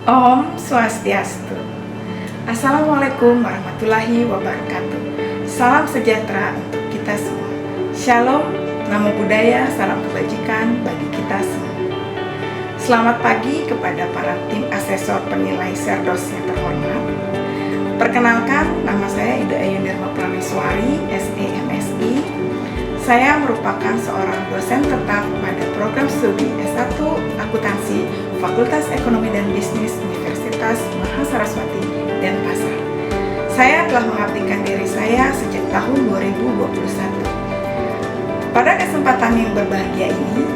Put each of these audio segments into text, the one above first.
Om Swastiastu. Assalamualaikum warahmatullahi wabarakatuh. Salam sejahtera untuk kita semua. Shalom, namo buddhaya, salam kebajikan bagi kita semua. Selamat pagi kepada para tim asesor penilai Serdos yang terhormat. Perkenalkan, nama saya Ida Ayu Nirma Prameswari, SEMSI. Saya merupakan seorang dosen tetap pada program studi S1 Akuntansi Fakultas Ekonomi dan Bisnis Universitas Mahasaraswati, Denpasar. Saya telah mengabdikan diri saya sejak tahun 2021. Pada kesempatan yang berbahagia ini,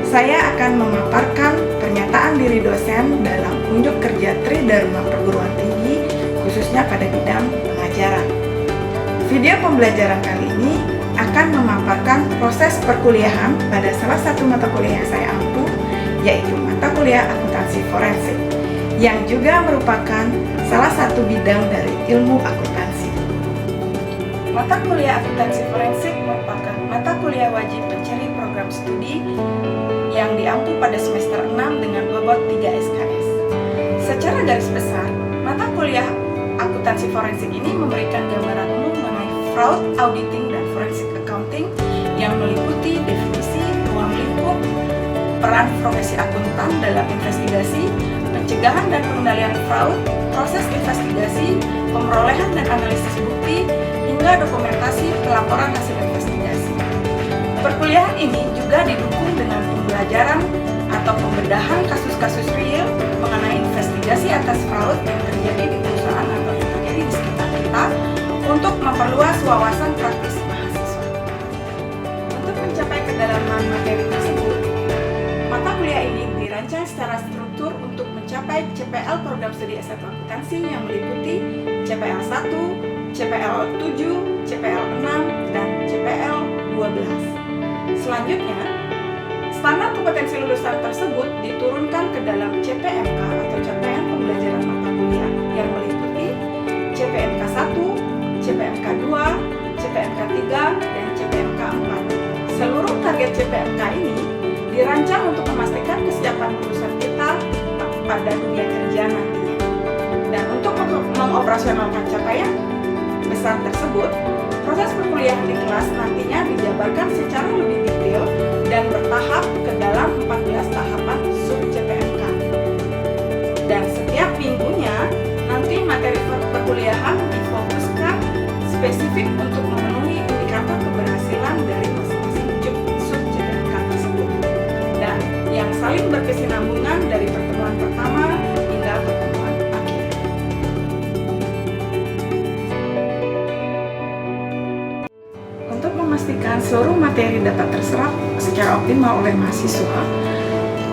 saya akan memaparkan pernyataan diri dosen dalam unjuk kerja Tridharma Perguruan Tinggi, khususnya pada bidang pengajaran. Video pembelajaran kali ini akan memaparkan proses perkuliahan pada salah satu mata kuliah yang saya ampu, yaitu mata kuliah akuntansi forensik, yang juga merupakan salah satu bidang dari ilmu akuntansi. Mata kuliah akuntansi forensik merupakan mata kuliah wajib pencari program studi yang diampu pada semester 6 dengan bobot 3 SKS. Secara garis besar, mata kuliah akuntansi forensik ini memberikan gambaran umum mengenai fraud, auditing, dan forensik accounting yang meliputi definisi, ruang lingkup, peran profesi akuntan dalam investigasi, pencegahan dan pengendalian fraud, proses investigasi, pemerolehan dan analisis bukti, hingga dokumentasi pelaporan hasil investigasi. Perkuliahan ini juga didukung dengan pembelajaran atau pembedahan kasus-kasus real mengenai investigasi atas fraud yang terjadi di perusahaan atau yang terjadi di sekitar kita untuk memperluas wawasan praktis mahasiswa. Untuk mencapai kedalaman materi tersebut, mata kuliah ini dirancang secara struktur untuk mencapai CPL program studi S1 akuntansi yang meliputi CPL 1, CPL 7, CPL 6, dan CPL 12. Selanjutnya, standar kompetensi lulusan tersebut diturunkan ke dalam CPMK atau capaian pembelajaran mata kuliah yang meliputi CPMK 1, CPMK 2, CPMK 3, dan CPMK 4. Seluruh target CPMK ini dirancang untuk memastikan kesiapan lulusan kita pada dunia kerja nantinya. Dan untuk mengoperasionalkan capaian besar tersebut, proses perkuliahan di kelas nantinya dijabarkan secara lebih detail dan bertahap ke dalam 14 tahapan sub CPMK. Dan setiap minggunya nanti materi perkuliahan difokuskan spesifik untuk memenuhi indikator keberhasilan dari masing-masing sub CPMK tersebut, dan yang saling berkesinambungan dari pertemuan pertama hingga pertemuan akhir. Untuk memastikan seluruh materi dapat terserap secara optimal oleh mahasiswa,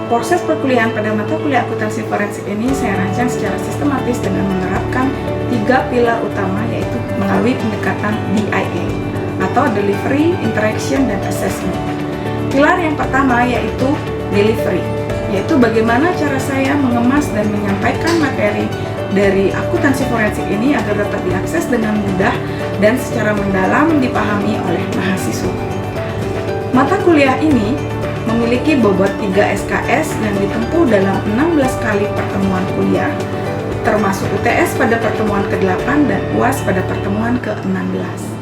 proses perkuliahan pada mata kuliah akuntansi forensik ini saya rancang secara sistematis dengan menerapkan 3 pilar utama, yaitu melalui pendekatan DIA atau Delivery, Interaction, dan Assessment. Pilar yang pertama yaitu Delivery, yaitu bagaimana cara saya mengemas dan menyampaikan materi dari akuntansi forensik ini agar dapat diakses dengan mudah dan secara mendalam dipahami oleh mahasiswa. Mata kuliah ini memiliki bobot 3 SKS yang ditempuh dalam 16 kali pertemuan kuliah, termasuk UTS pada pertemuan ke-8 dan UAS pada pertemuan ke-16.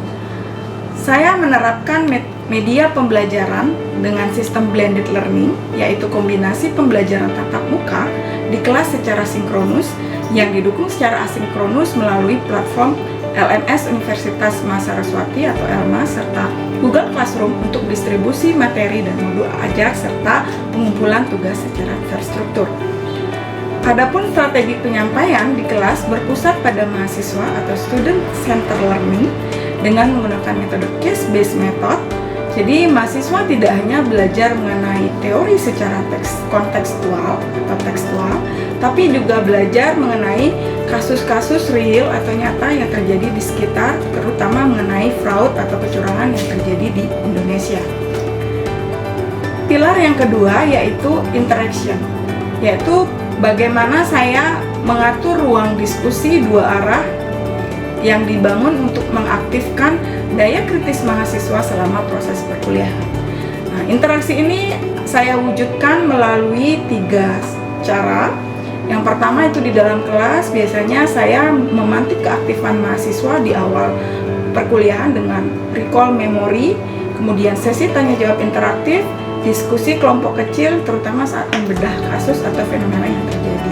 Saya menerapkan media pembelajaran dengan sistem blended learning, yaitu kombinasi pembelajaran tatap muka di kelas secara sinkronus yang didukung secara asinkronus melalui platform LMS Universitas Mahasaraswati atau ELMAS serta Google Classroom untuk distribusi materi dan modul ajar serta pengumpulan tugas secara terstruktur. Adapun strategi penyampaian di kelas berpusat pada mahasiswa atau student center learning dengan menggunakan metode case-based method. Jadi mahasiswa tidak hanya belajar mengenai teori secara kontekstual atau tekstual, tapi juga belajar mengenai kasus-kasus real atau nyata yang terjadi di sekitar, terutama mengenai fraud atau kecurangan yang terjadi di Indonesia. Pilar yang kedua yaitu interaction, yaitu bagaimana saya mengatur ruang diskusi dua arah yang dibangun untuk mengaktifkan daya kritis mahasiswa selama proses perkuliahan. Nah, interaksi ini saya wujudkan melalui 3 cara. Yang pertama itu di dalam kelas, biasanya saya memantik keaktifan mahasiswa di awal perkuliahan dengan recall memori, kemudian sesi tanya jawab interaktif, diskusi kelompok kecil terutama saat membedah kasus atau fenomena yang terjadi.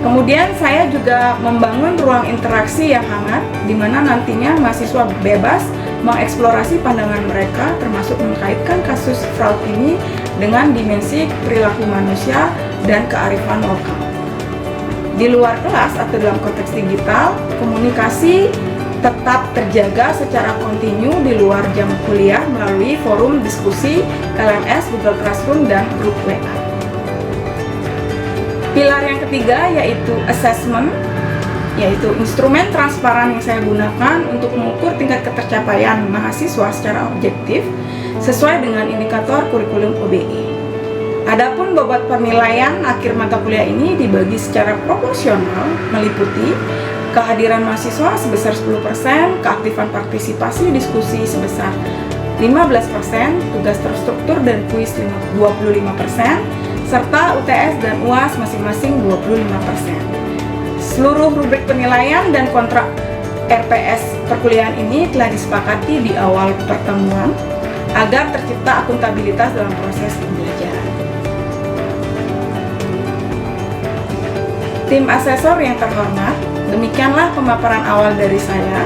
Kemudian saya juga membangun ruang interaksi yang hangat di mana nantinya mahasiswa bebas mengeksplorasi pandangan mereka termasuk mengkaitkan kasus fraud ini dengan dimensi perilaku manusia dan kearifan lokal. Di luar kelas atau dalam konteks digital, komunikasi tetap terjaga secara kontinu di luar jam kuliah melalui forum diskusi, LMS, Google Classroom, dan grup WA. Pilar yang ketiga yaitu assessment, yaitu instrumen transparan yang saya gunakan untuk mengukur tingkat ketercapaian mahasiswa secara objektif sesuai dengan indikator kurikulum OBE. Adapun bobot penilaian akhir mata kuliah ini dibagi secara proporsional meliputi kehadiran mahasiswa sebesar 10%, keaktifan partisipasi diskusi sebesar 15%, tugas terstruktur dan kuis 25%, serta UTS dan UAS masing-masing 25%. Seluruh rubrik penilaian dan kontrak RPS perkuliahan ini telah disepakati di awal pertemuan agar tercipta akuntabilitas dalam proses pembelajaran. Tim asesor yang terhormat, demikianlah pemaparan awal dari saya.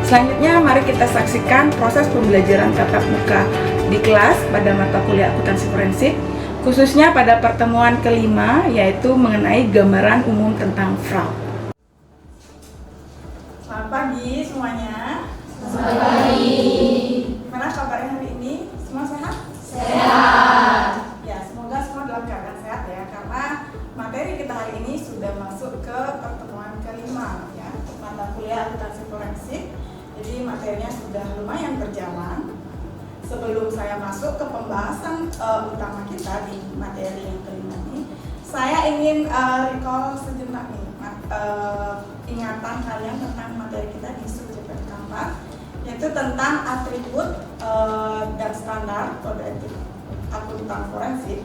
Selanjutnya mari kita saksikan proses pembelajaran tatap muka di kelas pada mata kuliah akuntansi forensik, khususnya pada pertemuan kelima, yaitu mengenai gambaran umum tentang fraud. Selamat pagi semuanya. Selamat pagi. Gimana kabarnya hari ini? Semua sehat? Sehat. Ya, semoga semua dalam keadaan sehat ya, karena materi kita hari ini sudah masuk ke pertemuan kelima ya, mata kuliah akuntansi forensik. Jadi materinya sudah lumayan berjalan. Sebelum saya masuk ke pembahasan utama kita di materi yang kelima ini, saya ingin recall sejenak nih ingatan kalian tentang materi kita di subjek keempat, yaitu tentang atribut dan standar kode etik akuntan forensik.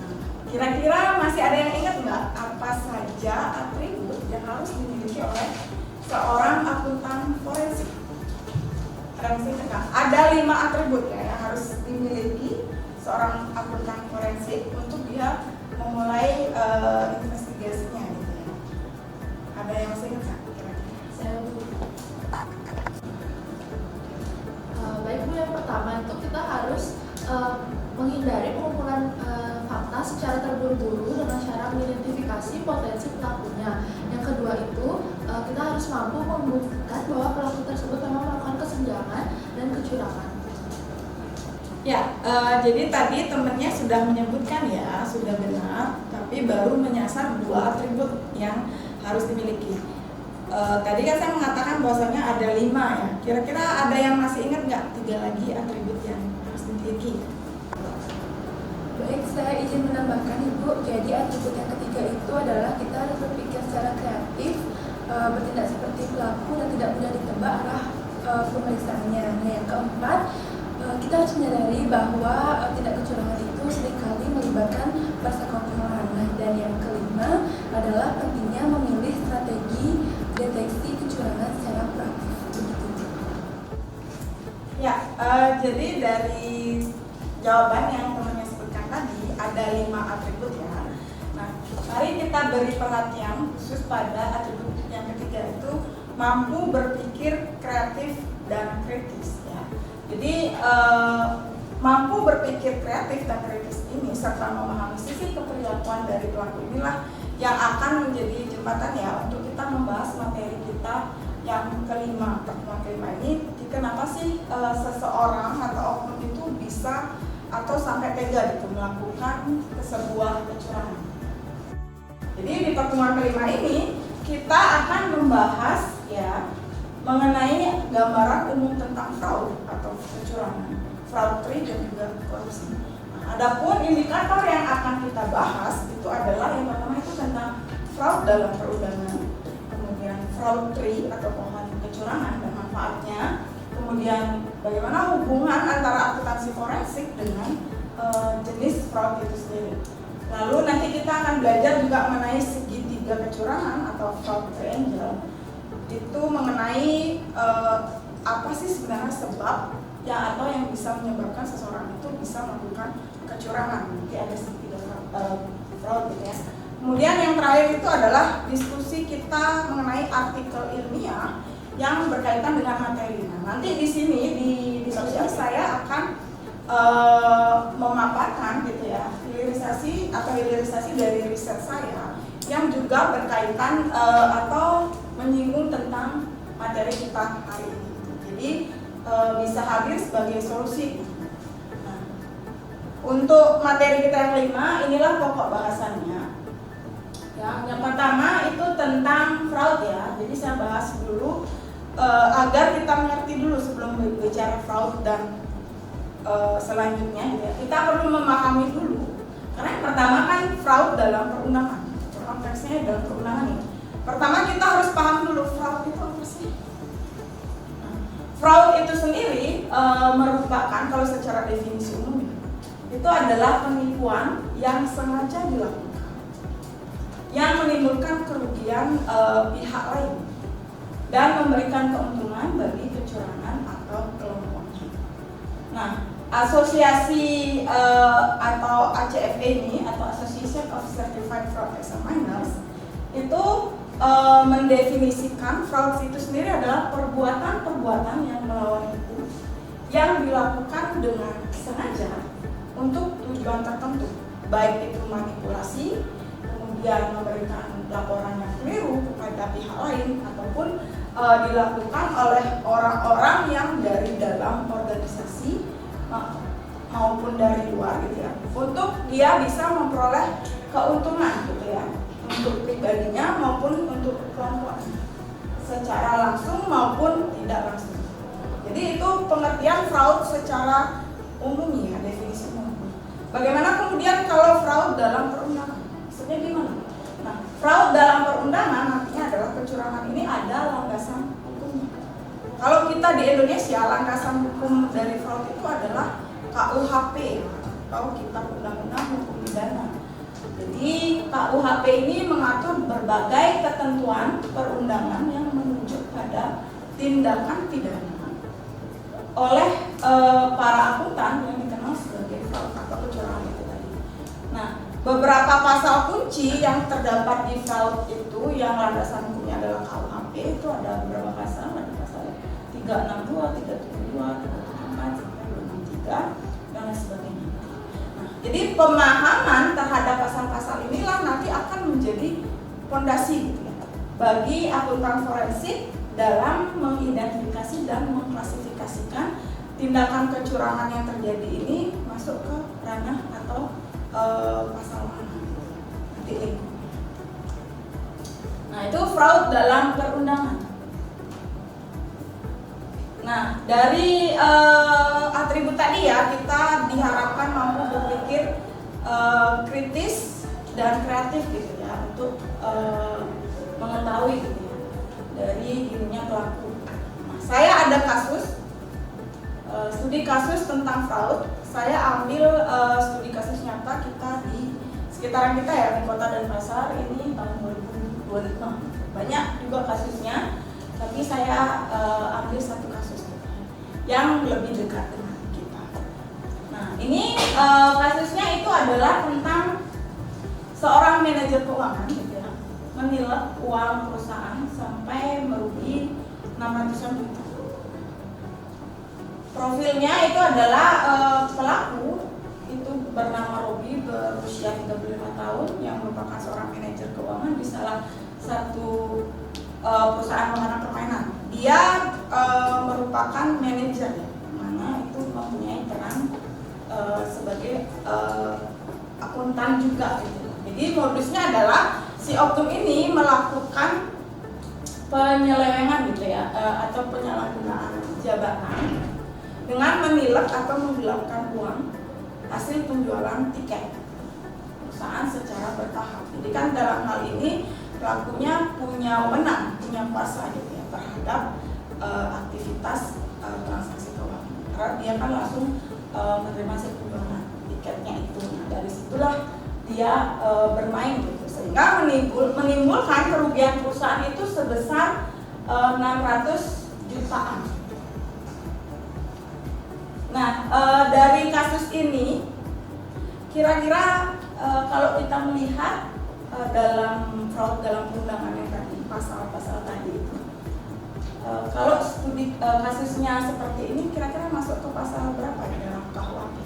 Nah, kira-kira masih ada yang ingat nggak apa saja atribut yang harus dimiliki oleh seorang akuntan forensik? Ada 5 atribut ya yang harus dimiliki seorang akuntan forensik untuk dia memulai investigasinya gitu ya. Ada yang masih ingat nggak? Saya baik Bu, yang pertama itu kita harus menghindari pengumpulan fakta secara terburu-buru dengan cara mengidentifikasi potensi pelakunya. Yang kedua itu kita harus mampu membuktikan bahwa pelaku tersebut memang melakukan kesenjangan dan kecurangan. Ya, jadi tadi temennya sudah menyebutkan ya, sudah benar, tapi baru menyasar 2 atribut yang harus dimiliki. Tadi kan saya mengatakan bahwasanya ada 5 ya. Kira-kira ada yang masih ingat nggak 3 lagi atribut yang harus dimiliki? Baik, saya izin menambahkan Ibu. Jadi atribut yang ketiga itu adalah kita harus berpikir secara kreatif, bertindak seperti pelaku dan tidak mudah ditebak arah pemeriksaannya. Nah, yang keempat, kita harus menyadari bahwa tindak kecurangan itu seringkali melibatkan persekutuan. Nah, dan yang kelima adalah pentingnya memilih strategi deteksi kecurangan secara proaktif. Begitu. Ya, jadi dari jawaban yang temannya sebutkan tadi ada 5 atribut ya. Nah, mari kita beri perhatian khusus pada atribut yang ketiga, itu mampu berpikir kreatif dan kritis ya. Jadi mampu berpikir kreatif dan kritis ini serta memahami sisi keperilakuan dari pelaku inilah yang akan menjadi jembatan ya untuk kita membahas materi kita yang kelima, pertemuan kelima ini. Kenapa sih seseorang atau oknum itu bisa atau sampai tega gitu melakukan sebuah kecurangan. Jadi di pertemuan kelima ini kita akan membahas ya mengenai gambaran umum tentang fraud atau kecurangan, fraud free dan juga korupsi. Nah, adapun indikator yang akan kita bahas itu adalah yang pertama itu tentang fraud dalam perundangan, kemudian fraud free atau penghalang kecurangan dan manfaatnya, kemudian bagaimana hubungan antara akuntansi forensik dengan jenis fraud itu sendiri. Lalu nanti kita akan belajar juga mengenai segitiga kecurangan atau fraud triangle. Itu mengenai apa sih sebenarnya sebab ya atau yang bisa menyebabkan seseorang itu bisa melakukan kecurangan. Nanti ada segitiga fraud gitu ya. Kemudian yang terakhir itu adalah diskusi kita mengenai artikel ilmiah yang berkaitan dengan materi. Nah, nanti di sini di diskusi saya akan memaparkan gitu ya hilirisasi dari riset saya yang juga berkaitan atau menyinggung tentang materi kita hari ini. Jadi bisa hadir sebagai solusi. Nah, untuk materi kita yang kelima, inilah pokok bahasannya. Yang pertama itu tentang fraud ya. Jadi saya bahas dulu agar kita mengerti dulu sebelum bicara fraud dan selanjutnya gitu ya. Kita perlu memahami dulu. Karena yang pertama kan fraud dalam perundangan. Konteksnya dalam perundangan ini. Pertama kita harus paham dulu fraud itu apa sih? Nah, fraud itu sendiri merupakan kalau secara definisi umum itu adalah penipuan yang sengaja dilakukan yang menimbulkan kerugian pihak lain dan memberikan keuntungan bagi kecurangan atau kelompoknya. Nah, asosiasi atau ACFE ini atau Association of Certified Fraud Examiners itu mendefinisikan fraud itu sendiri adalah perbuatan-perbuatan yang melawan hukum yang dilakukan dengan sengaja untuk tujuan tertentu, baik itu manipulasi, kemudian memberikan laporan yang keliru kepada pihak lain ataupun dilakukan oleh orang-orang yang dari dalam organisasi maupun dari luar gitu ya, untuk dia bisa memperoleh keuntungan gitu ya, untuk pribadinya maupun untuk kelompoknya secara langsung maupun tidak langsung. Jadi itu pengertian fraud secara umum ya, definisi umum. Bagaimana kemudian kalau fraud dalam perundangan? Maksudnya gimana? Nah, fraud dalam perundangan artinya adalah kecurangan ini ada landasan hukumnya. Kalau kita di Indonesia, landasan hukum dari fraud itu adalah KUHP atau Kitab Undang-Undang Hukum Pidana. Jadi KUHP ini mengatur berbagai ketentuan perundangan yang menunjuk pada tindakan pidana oleh para akuntan yang dikenal sebagai fraud atau kecurangan itu tadi. Nah, beberapa pasal kunci yang terdapat di fraud itu yang landasan hukumnya adalah KUHP itu ada beberapa pasal, ada pasal 362, 372, 374 sampai 263 dan lain sebagainya. Nah, jadi pemahaman terhadap pasal-pasal inilah nanti akan menjadi fondasi gitu ya, bagi akuntan forensik dalam mengidentifikasi dan mengklasifikasikan tindakan kecurangan yang terjadi ini masuk ke ranah atau pasal mana nanti lingkupnya. Nah, itu fraud dalam perundangan. Nah, dari atribut tadi ya, kita diharapkan mampu berpikir kritis dan kreatif gitu ya, untuk mengetahui gitu ya, dari dirinya pelaku. Nah, saya ada kasus studi kasus tentang fraud. Saya ambil studi kasus nyata kita di sekitaran kita ya, di Kota Denpasar ini tahun 2025. Banyak juga kasusnya, tapi saya ambil satu kasus yang lebih dekat dengan kita. Nah, ini kasusnya itu adalah tentang seorang manajer keuangan gitu ya, menilep uang perusahaan sampai merugi 600-an juta. Profilnya itu adalah pelaku itu bernama Robi, berusia 35 tahun, yang merupakan seorang manajer keuangan di salah satu perusahaan penganan permainan. Dia merupakan manajer, mana itu mempunyai peran sebagai akuntan juga gitu. Jadi modusnya adalah si oknum ini melakukan penyelewengan gitu ya, atau penyalahgunaan jabatan dengan menilep atau menggelapkan uang hasil penjualan tiket perusahaan secara bertahap. Jadi kan dalam hal ini pelakunya punya wewenang, punya kuasa gitu ya, terhadap aktivitas transaksi keuangan. Karena dia kan langsung menerima hasil penjualan tiketnya itu. Nah, dari situlah dia bermain gitu, sehingga menimbulkan kerugian perusahaan itu sebesar 600 jutaan. Nah, dari kasus ini kira-kira kalau kita melihat dalam fraud dalam perundangan yang tadi, pasal-pasal tadi itu, kalau studi kasusnya seperti ini kira-kira masuk ke pasal berapa ya dalam KUHP?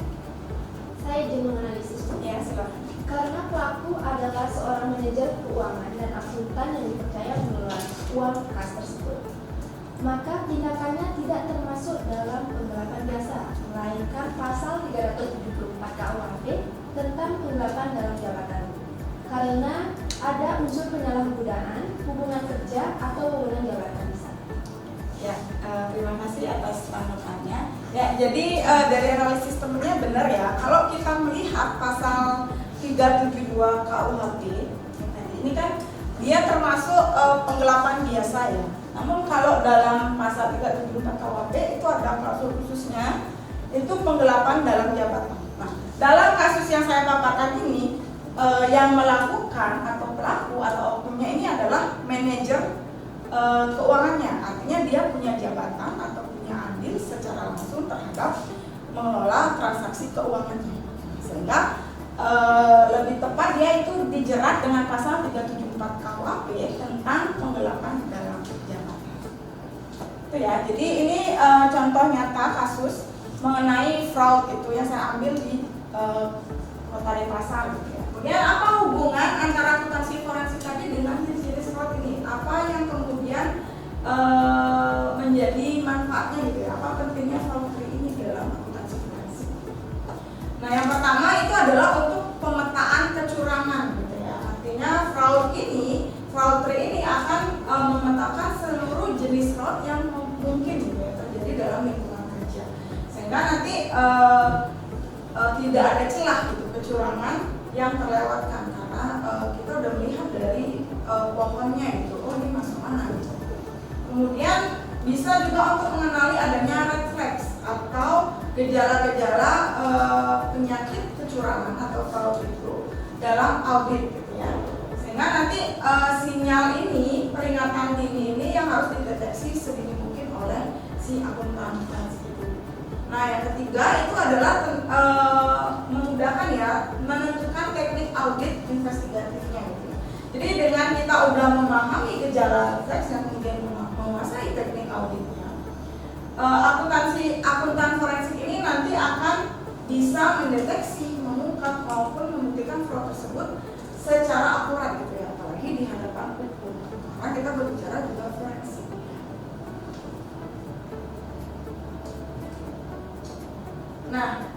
Saya izin menganalisis. Ya, silakan. Karena pelaku adalah seorang manajer keuangan dan akuntan yang dipercaya mengelola uang kas tersebut, maka tindakannya tidak termasuk dalam penggelapan biasa, melainkan pasal 374 KUHP tentang penggelapan dalam jabatan. Karena ada unsur penyalahgunaan hubungan kerja atau wewenang jabatan di sana. Ya, terima kasih atas tanggapannya. Ya, jadi dari analisis temennya benar ya. Kalau kita melihat pasal 372 KUHP ini kan dia termasuk penggelapan biasa ya. Namun kalau dalam pasal 374 KUHP itu ada klausul khususnya, itu penggelapan dalam jabatan. Nah, dalam kasus yang saya paparkan ini, yang melakukan atau pelaku atau oknumnya ini adalah manajer keuangannya. Artinya dia punya jabatan atau punya andil secara langsung terhadap mengelola transaksi keuangannya. Sehingga lebih tepat dia itu dijerat dengan pasal 374 KUHP tentang penggelapan dalam jabatan. Itu ya. Jadi ini contoh nyata kasus mengenai fraud itu yang saya ambil di Kota Denpasar gitu ya. Kemudian apa hubungan antara akuntansi forensik tadi dengan jenis fraud ini? Apa yang kemudian menjadi manfaatnya gitu ya? Apa pentingnya fraud ini dalam akuntansi forensik? Nah, yang pertama itu adalah untuk pemetaan kecurangan gitu ya. Artinya fraud ini akan memetakan seluruh jenis fraud yang mungkin gitu ya, terjadi dalam lingkungan kerja. Sehingga nanti tidak ada celah gitu kecurangan yang terlewatkan karena kita udah melihat dari pohonnya gitu, oh ini masuk mana gitu. Kemudian bisa juga untuk mengenali adanya red flags atau gejala-gejala penyakit kecurangan atau fraud itu dalam audit gitu ya. Sehingga nanti sinyal ini, peringatan dini ini yang harus dideteksi sedini mungkin oleh si akuntan. Nah, yang ketiga itu adalah memudahkan ya menentukan teknik audit investigatifnya gitu. Jadi dengan kita udah memahami gejala refleks dan kemudian menguasai teknik auditnya, akuntan forensik ini nanti akan bisa mendeteksi, mengungkap maupun membuktikan fraud tersebut secara akurat gitu ya, apalagi di hadapan hukum. Karena kita berbicara juga forensik. Nah,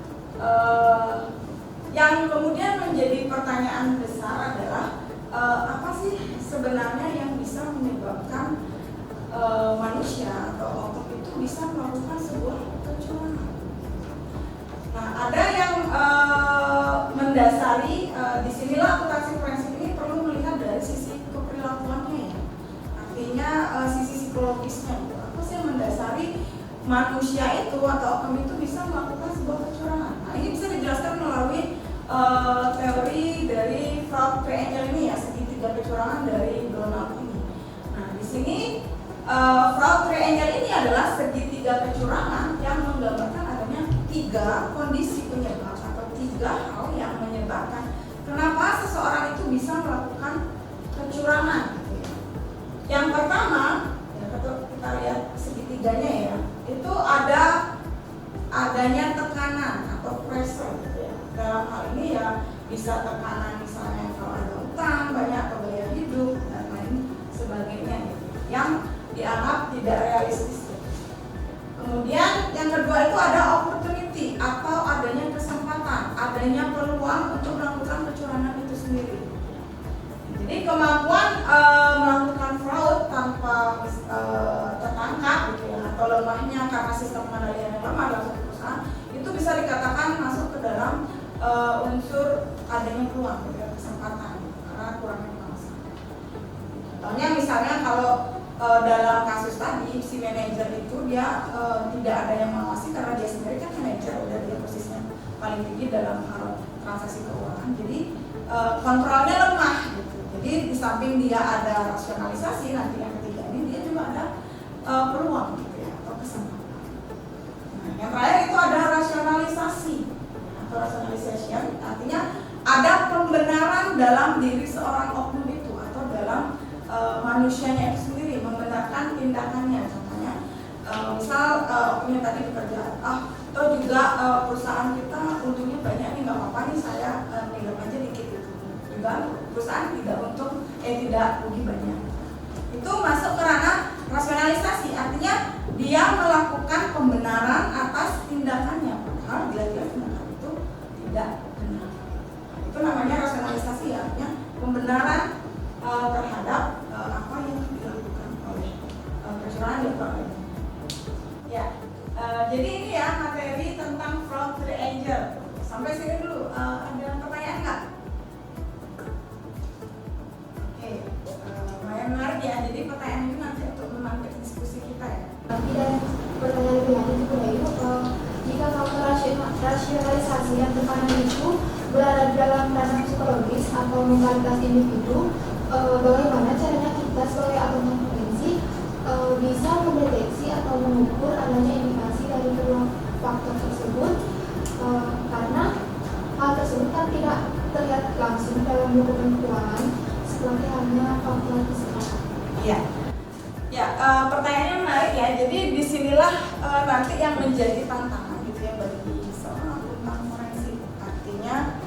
yang kemudian menjadi pertanyaan besar adalah apa sih sebenarnya yang bisa menyebabkan manusia atau oknum itu bisa melakukan sebuah kecurangan. Nah, ada yang mendasari disinilah akuntansi forensik ini perlu melihat dari sisi keperilakuannya ya. Artinya sisi psikologisnya itu. Apa sih yang mendasari manusia itu atau oknum itu bisa melakukan sebuah kecurangan? Nah, ini bisa dijelaskan melalui teori dari fraud triangle ini ya, segitiga kecurangan dari Donald ini. Nah, di sini fraud triangle ini adalah segitiga kecurangan yang menggambarkan adanya 3 kondisi penyebab atau 3 hal yang menyebabkan kenapa seseorang itu bisa melakukan kecurangan. Yang pertama, ya, kita lihat segitiganya ya, itu adanya tekanan atau pressure gitu ya. Dalam hal ini ya bisa tekanan misalnya kalau ada utang banyak atau gaya hidup dan lain sebagainya gitu, yang dianggap tidak realistis. Kemudian yang kedua itu ada opportunity atau adanya kesempatan, adanya peluang untuk melakukan kecurangan itu sendiri. Jadi kemampuan melakukan fraud tanpa tertangkap gitu ya, atau lemahnya karena sistem pengendalian yang lemah dalam suatu perusahaan itu bisa dikatakan masuk ke dalam unsur adanya peluang gitu ya, kesempatan karena kurangnya pengawasan. Contohnya misalnya kalau dalam kasus tadi si manajer itu dia tidak ada yang mengawasi karena dia sendiri kan manajer, udah dia posisinya paling tinggi dalam hal transaksi keuangan. Jadi kontrolnya lemah gitu. Jadi di samping dia ada rasionalisasi, nanti yang ketiga ini dia juga ada peluang gitu ya, atau kesempatan. Nah, yang terakhir itu ada rasionalisasi atau rationalization, artinya ada pembenaran dalam diri seorang oknum itu atau dalam manusianya itu sendiri, membenarkan tindakannya. Contohnya misal oknumnya tadi di kerjaan, atau juga perusahaan kita untungnya banyak nih, nggak apa-apa nih saya minum aja dikit gitu. Juga perusahaan tidak untung, tidak rugi banyak. Itu masuk ke ranah rasionalisasi, artinya dia melakukan pembenaran atas tindakannya, padahal dia tindakan itu tidak benar. Itu namanya rasionalisasi, artinya pembenaran terhadap apa yang dilakukan oleh kecurangan di lakukan. Ya, jadi ini ya materi tentang fraud triangle. Sampai sini dulu. Ada pertanyaan nggak? Oke, lumayan menarik ya. Jadi pertanyaan ini nanti untuk memantik diskusi kita ya. Dan pertanyaan lebih lanjut juga itu, jika faktor rasionalisasi yang terpandang itu berada dalam ranah psikologis atau mentalitas individu, bagaimana caranya kita sebagai akuntan forensik bisa mendeteksi atau mengukur adanya indikasi dari kedua faktor tersebut, karena hal tersebut kan tidak terlihat langsung dalam dokumen keuangan seperti hanya faktor fiskal. Iya. Ya, pertanyaannya menarik ya. Jadi disinilah nanti yang menjadi tantangan gitu ya bagi seorang akuntan forensik. Artinya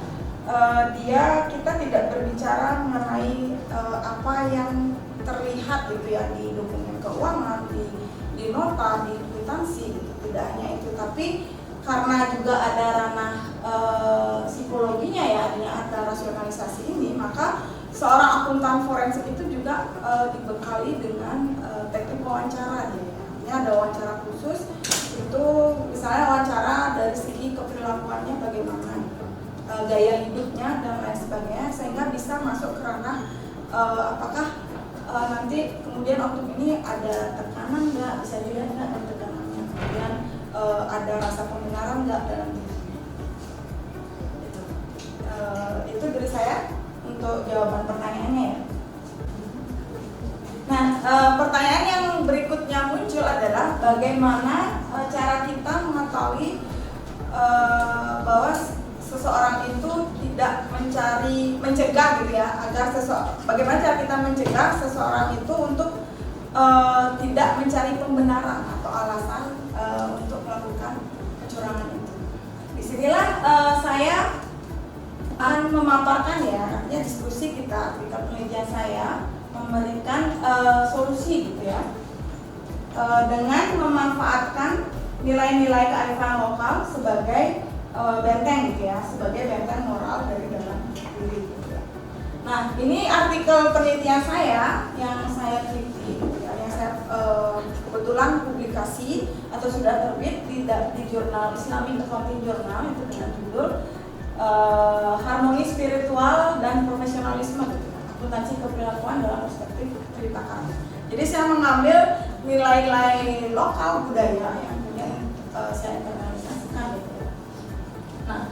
kita tidak berbicara mengenai apa yang terlihat gitu ya di dokumen keuangan, di nota, di kwitansi gitu. Tidak hanya itu, tapi karena juga ada ranah psikologinya ya, ada rasionalisasi ini, maka seorang akuntan forensik itu juga dibekali dengan teknik wawancara ya. Artinya ada wawancara khusus, itu misalnya wawancara dari segi keperilakuannya bagaimana, gaya hidupnya dan lain sebagainya, sehingga bisa masuk ke ranah apakah nanti kemudian oknum ini ada tekanan nggak, bisa dilihat nggak ada tekanannya, kemudian ada rasa pembenaran nggak dalam dirinya. Itu dari saya untuk jawaban pertanyaannya ya. Nah, pertanyaan yang berikutnya muncul adalah bagaimana cara kita mengetahui bahwa seseorang itu tidak mencegah gitu ya, agar bagaimana cara kita mencegah seseorang itu untuk tidak mencari pembenaran atau alasan untuk melakukan kecurangan itu. Disinilah saya akan memaparkan ya, artinya diskusi kita, penelitian saya memberikan solusi gitu ya, dengan memanfaatkan nilai-nilai kearifan lokal sebagai benteng gitu ya, sebagai benteng moral dari dalam diri gitu ya. Nah, ini artikel penelitian saya yang saya teliti gitu ya, yang saya kebetulan publikasi atau sudah terbit di jurnal Islamic Accounting Journal, itu dengan judul Harmoni Spiritual dan Profesionalisme gitu ya, akuntansi keperilakuan dalam perspektif cerita kami. Jadi saya mengambil nilai-nilai lokal budaya yang kemudian saya internalisasikan gitu ya. Nah,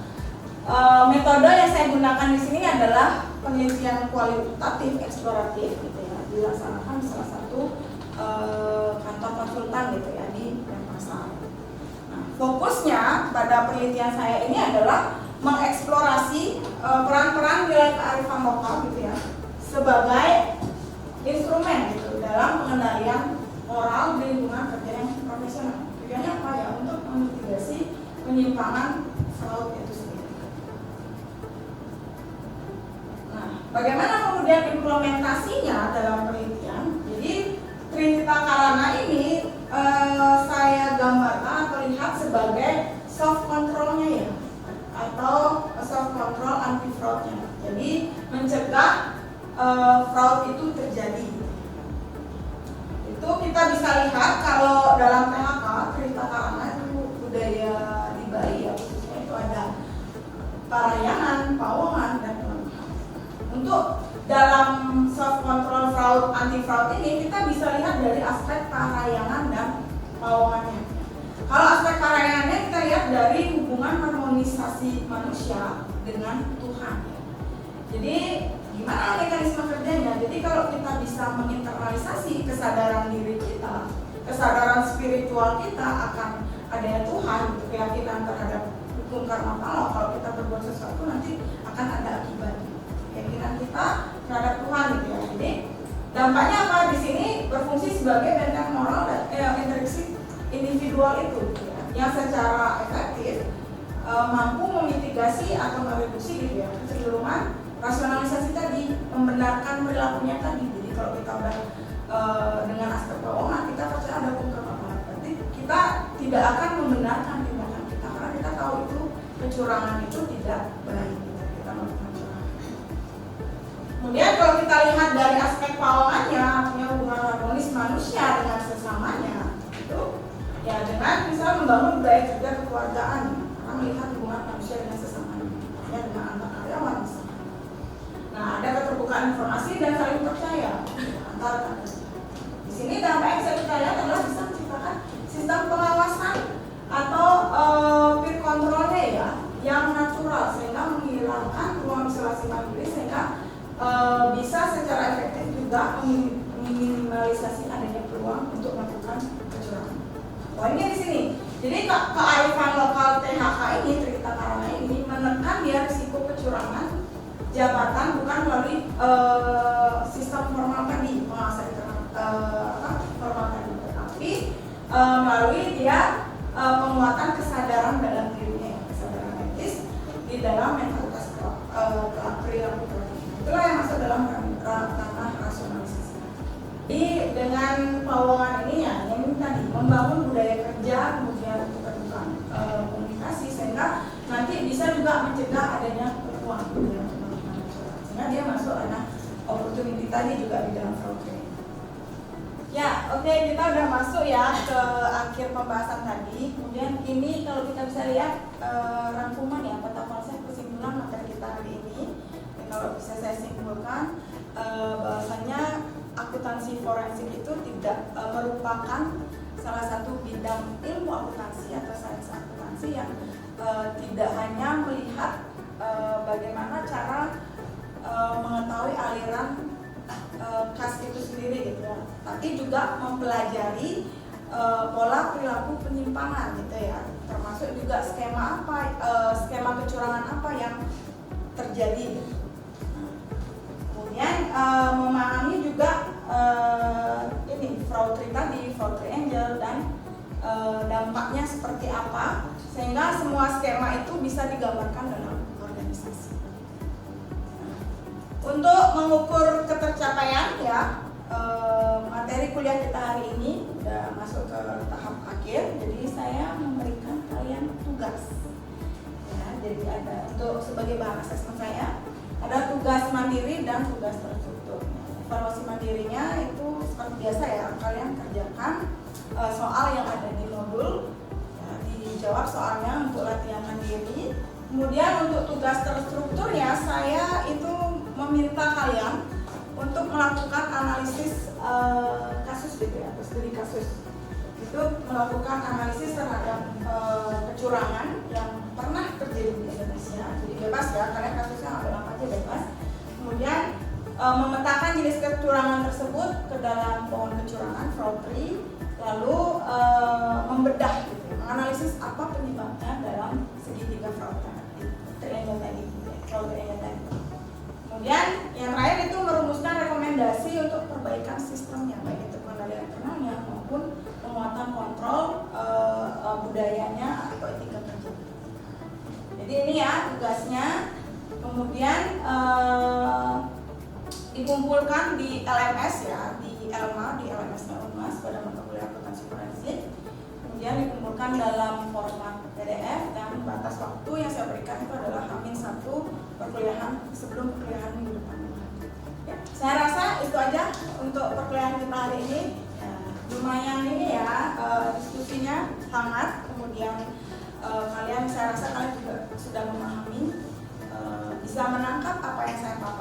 metode yang saya gunakan di sini adalah penelitian kualitatif eksploratif gitu ya, dilaksanakan di salah satu kantor konsultan gitu ya di Denpasar. Nah, fokusnya pada penelitian saya ini adalah mengeksplorasi peran-peran nilai kearifan lokal gitu ya sebagai instrumen gitu dalam pengendalian moral di lingkungan kerja yang profesional. Tujuannya apa ya? Untuk memitigasi penyimpangan fraud itu sendiri. Nah, bagaimana kemudian implementasinya dalam penelitian? Jadi Trihita Karana ini saya gambarkan atau lihat sebagai soft controlnya ya, atau soft control anti fraudnya. Jadi mencegah fraud itu terjadi. Itu kita bisa lihat kalau dalam PHK Trihita Karana itu budaya di Bali ya, khususnya itu ada parayangan, pawongan dan lain-lain. Untuk dalam soft control fraud anti fraud ini kita bisa lihat dari aspek parayangan dan pawongannya. Kalau aspek parayangannya kita lihat dari hubungan harmonisasi manusia dengan Tuhan ya. Jadi gimana mekanisme kerjanya? Jadi kalau kita bisa menginternalisasi kesadaran diri kita, kesadaran spiritual kita akan adanya Tuhan, gitu, keyakinan terhadap hukum karma pala, kalau kita berbuat sesuatu nanti akan ada akibatnya. Keyakinan kita terhadap Tuhan gitu ya. Jadi dampaknya apa? Di sini berfungsi sebagai benteng moral dan intrinsik individual itu gitu ya, yang secara efektif mampu memitigasi atau mereduksi gitu ya kecenderungan rasionalisasi tadi, membenarkan perilakunya tadi. Jadi kalau kita udah dengan aspek keuangan kita percaya ada hukum karma pala, berarti kita tidak akan membenarkan tindakan kita karena kita tahu itu kecurangan itu tidak baik, kita melakukan kecurangan. Kemudian kalau kita lihat dari aspek keuangannya, punya hubungan harmonis manusia dengan sesamanya itu ya dengan misalnya membangun budaya kerja kekeluargaan, karena melihat hubungan manusia dengan sesamanya, ya dengan antar karyawan misalnya. Nah, ada keterbukaan informasi dan saling percaya antar karyawan. Di sini dampak yang bisa kita lihat adalah bisa menciptakan sistem pengawasan atau peer controlnya ya yang natural sehingga menghilangkan ruang isolasi mandiri sehingga bisa secara efektif juga meminimalisasi adanya peluang untuk melakukan kecurangan. Poinnya di sini. Jadi kearifan lokal THK ini, Trita Karana ini menekan dia risiko kecurangan jabatan bukan melalui sistem formal tadi, pengawasan formal tadi, tapi melalui dia penguatan kesadaran dalam dirinya, kesadaran etis di dalam mentalitas perilaku. Itulah yang masuk dalam ranah rasionalisasi. Jadi dengan pawongan ini ya, yang tadi membangun budaya kerja, kemudian keterbukaan komunikasi sehingga nanti bisa juga mencegah adanya peluang sehingga dia masuk ranah opportunity tadi juga di dalam fraud trading. Ya, oke, kita udah masuk ya ke akhir pembahasan tadi. Kemudian ini kalau kita bisa lihat rangkuman ya peta konsep kesimpulan materi kita hari ini. Kalau bisa saya simpulkan bahwasanya akuntansi forensik itu tidak merupakan salah satu bidang ilmu akuntansi atau sains akuntansi yang tidak hanya melihat bagaimana cara mengetahui aliran kas itu sendiri gitu ya, tapi juga mempelajari pola perilaku penyimpangan gitu ya, termasuk juga skema apa, skema kecurangan apa yang terjadi. Kemudian memahami juga ini fraud tadi, fraud triangle dan dampaknya seperti apa sehingga semua skema itu bisa digambarkan dalam organisasi. Untuk mengukur ketercapaian ya materi kuliah kita hari ini sudah masuk ke tahap akhir, jadi saya memberikan kalian tugas. Ya, jadi ada untuk sebagai bahan asesmen saya ada tugas mandiri dan tugas terstruktur. Evaluasi mandirinya itu seperti biasa ya, kalian kerjakan soal yang ada di modul, ya, dijawab soalnya untuk latihan mandiri. Kemudian untuk tugas terstrukturnya saya itu meminta kalian untuk melakukan analisis kasus gitu ya, atau studi kasus. Itu melakukan analisis terhadap kecurangan yang pernah terjadi di Indonesia. Jadi bebas ya, kalian kasusnya ambil apa aja bebas. Kemudian memetakan jenis kecurangan tersebut ke dalam pohon kecurangan fraud tree, lalu membedah gitu, menganalisis apa penyebabnya dalam segitiga fraud triangle tadi, fraud triangle tadi. Kemudian yang terakhir itu merumuskan rekomendasi untuk perbaikan sistemnya, baik itu pengendalian internalnya maupun penguatan kontrol budayanya atau etika kerja. Jadi ini ya tugasnya. Kemudian dikumpulkan di LMS ya, di ELMA, di LMS-nya UNMAS pada mata kuliah akuntansi forensik. Kemudian dikumpulkan dalam format PDF dan batas waktu yang saya berikan itu adalah H-1 perkuliahan sebelum perkuliahan minggu depan. Ya, saya rasa itu aja untuk perkuliahan kita hari ini. Ya, lumayan ini ya diskusinya hangat. Kemudian kalian saya rasa kalian juga sudah memahami, bisa menangkap apa yang saya paparkan.